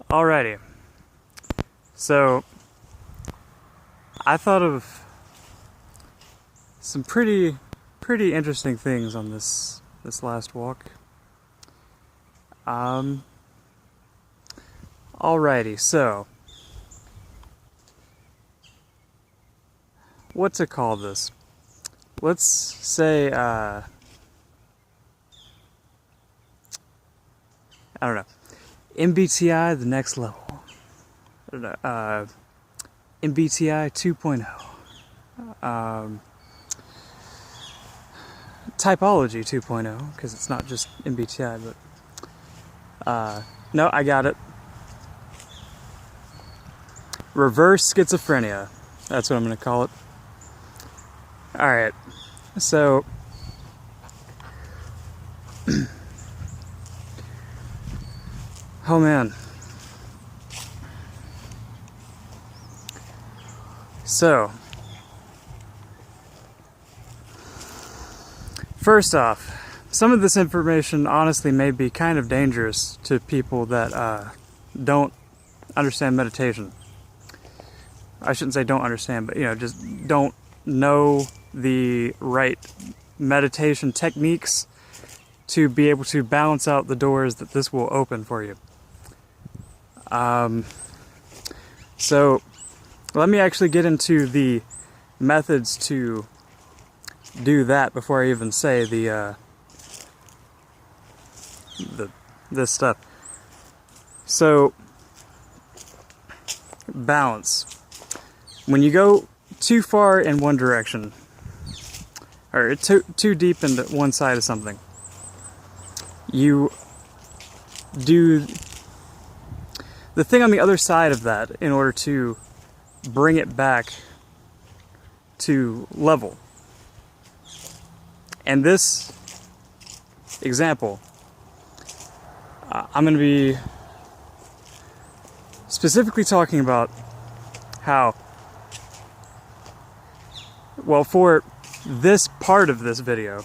Alrighty, so I thought of some pretty interesting things on this last walk. Alrighty, so what to call this? Let's say I don't know. MBTI the next level. I don't know. MBTI 2.0. Typology 2.0, because it's not just MBTI, but no, I got it. Reverse schizophrenia. That's what I'm going to call it. Alright, so oh man. So, first off, some of this information honestly may be kind of dangerous to people that don't understand meditation. I shouldn't say don't understand, but just don't know the right meditation techniques to be able to balance out the doors that this will open for you. So let me actually get into the methods to do that before I even say this stuff. So balance. When you go too far in one direction, or too deep into one side of something, you do the thing on the other side of that in order to bring it back to level. And this example, I'm going to be specifically talking about how, well, for this part of this video,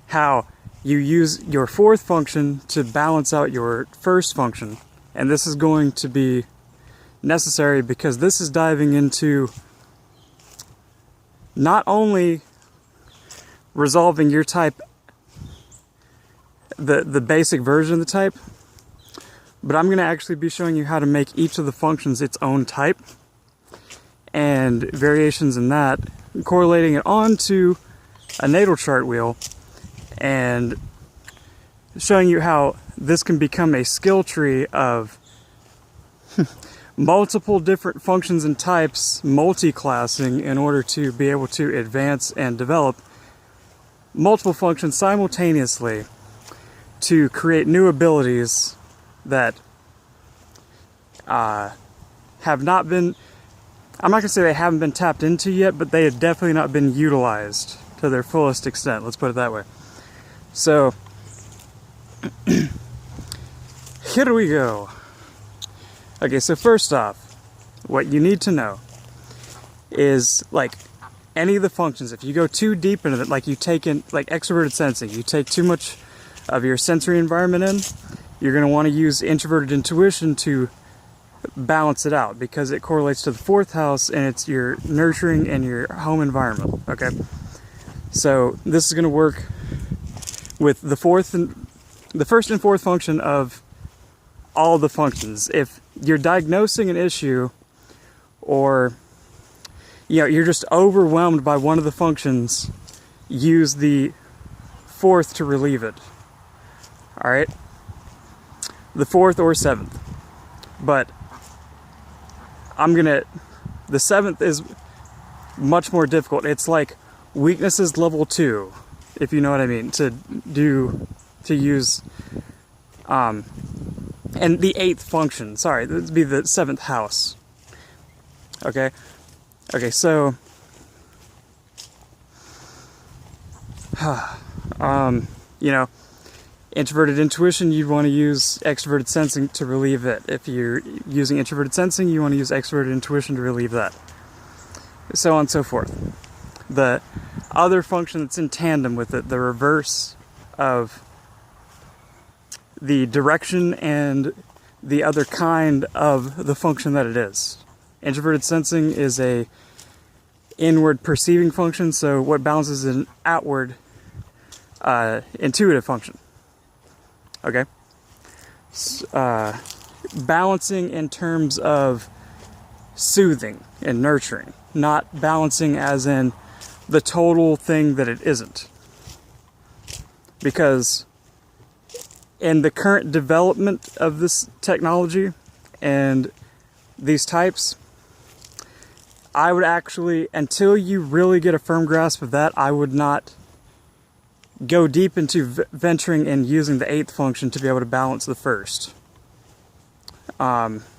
how you use your fourth function to balance out your first function. And this is going to be necessary because this is diving into not only resolving your type, the basic version of the type, but I'm going to actually be showing you how to make each of the functions its own type and variations in that, correlating it onto a natal chart wheel and showing you how this can become a skill tree of multiple different functions and types, multi-classing, in order to be able to advance and develop multiple functions simultaneously to create new abilities that have not been, I'm not going to say they haven't been tapped into yet, but they have definitely not been utilized to their fullest extent. Let's put it that way. So, here we go. Okay, so first off, what you need to know is, like, any of the functions, if you go too deep into it, like you take in, like extroverted sensing, you take too much of your sensory environment in, you're going to want to use introverted intuition to balance it out, because it correlates to the fourth house and it's your nurturing and your home environment, okay? So this is going to work with the first and fourth function of all the functions. If you're diagnosing an issue, or you're just overwhelmed by one of the functions, use the fourth to relieve it. All right, the fourth or seventh. But the seventh is much more difficult. It's like weaknesses level 2, if you know what I mean, to use, and the eighth function, sorry, this would be the seventh house. Okay, so, introverted intuition, you'd want to use extroverted sensing to relieve it. If you're using introverted sensing, you want to use extroverted intuition to relieve that. So on and so forth. The other function that's in tandem with it, the reverse of the direction and the other kind of the function that it is. Introverted sensing is a inward perceiving function, so what balances an outward intuitive function. Okay? Balancing in terms of soothing and nurturing, not balancing as in the total thing that it isn't. Because in the current development of this technology and these types, I would actually, until you really get a firm grasp of that, I would not go deep into venturing and using the 8th function to be able to balance the first.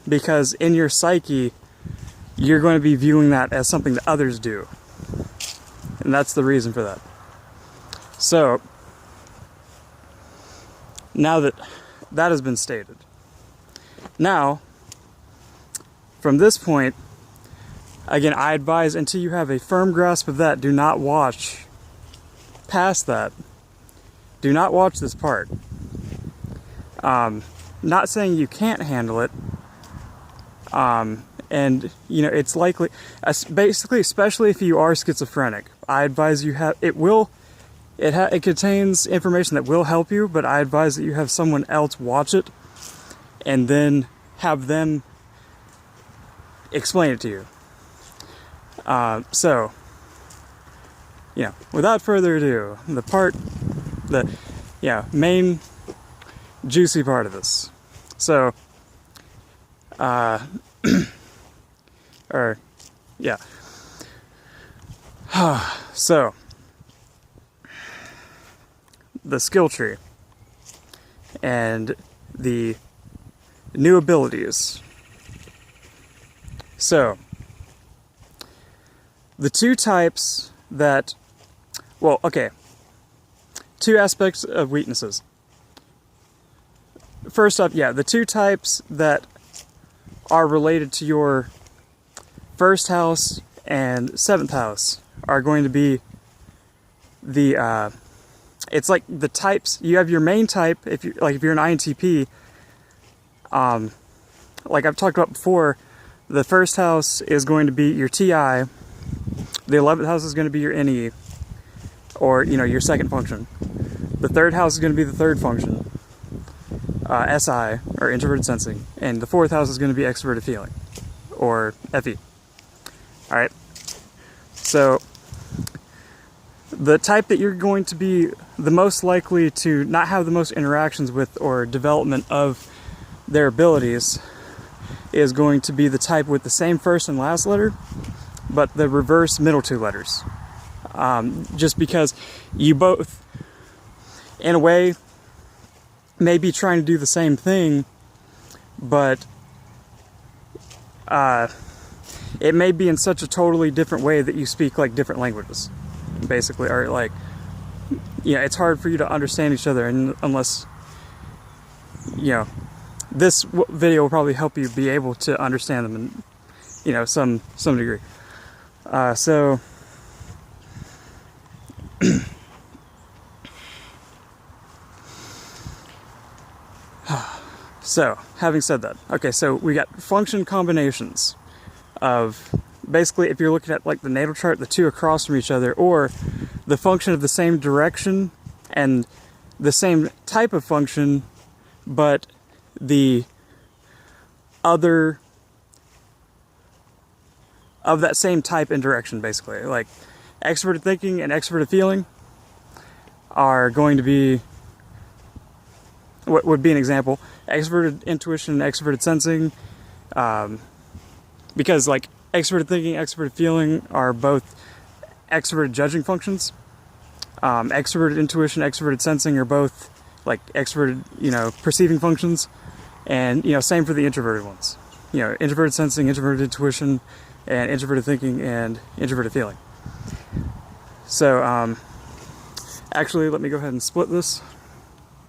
Because in your psyche, you're going to be viewing that as something that others do. And that's the reason for that. So, now that that has been stated, now, from this point, again, I advise until you have a firm grasp of that, do not watch past that. Do not watch this part. Not saying you can't handle it. And, you know, it's likely, basically, especially if you are schizophrenic, I advise you have, it contains information that will help you, but I advise that you have someone else watch it and then have them explain it to you. So, yeah, without further ado, the main juicy part of this. So, so, the skill tree and the new abilities. So, the two types that, well, okay, two aspects of weaknesses. First up, the two types that are related to your first house and 7th house are going to be the, it's like the types. You have your main type, if you're an INTP, like I've talked about before, the first house is going to be your TI, the 11th house is going to be your NE, or, you know, your second function. The 3rd house is going to be the 3rd function, SI, or introverted sensing, and the 4th house is going to be extroverted feeling, or FE. Alright, so the type that you're going to be the most likely to not have the most interactions with or development of their abilities is going to be the type with the same first and last letter, but the reverse middle 2 letters. Just because you both, in a way, may be trying to do the same thing, but it may be in such a totally different way that you speak like different languages, basically, or like, it's hard for you to understand each other unless, this video will probably help you be able to understand them in, some degree. So, having said that, okay, so we got function combinations of, basically, if you're looking at like the natal chart, the two across from each other, or the function of the same direction and the same type of function, but the other of that same type and direction, basically. Like extroverted thinking and extroverted feeling are going to be, what would be an example, extroverted intuition and extroverted sensing, because like extroverted thinking, extroverted feeling are both extroverted judging functions. Extroverted intuition, extroverted sensing are both like extroverted, perceiving functions, and same for the introverted ones. Introverted sensing, introverted intuition, and introverted thinking and introverted feeling. So, actually, let me go ahead and split this.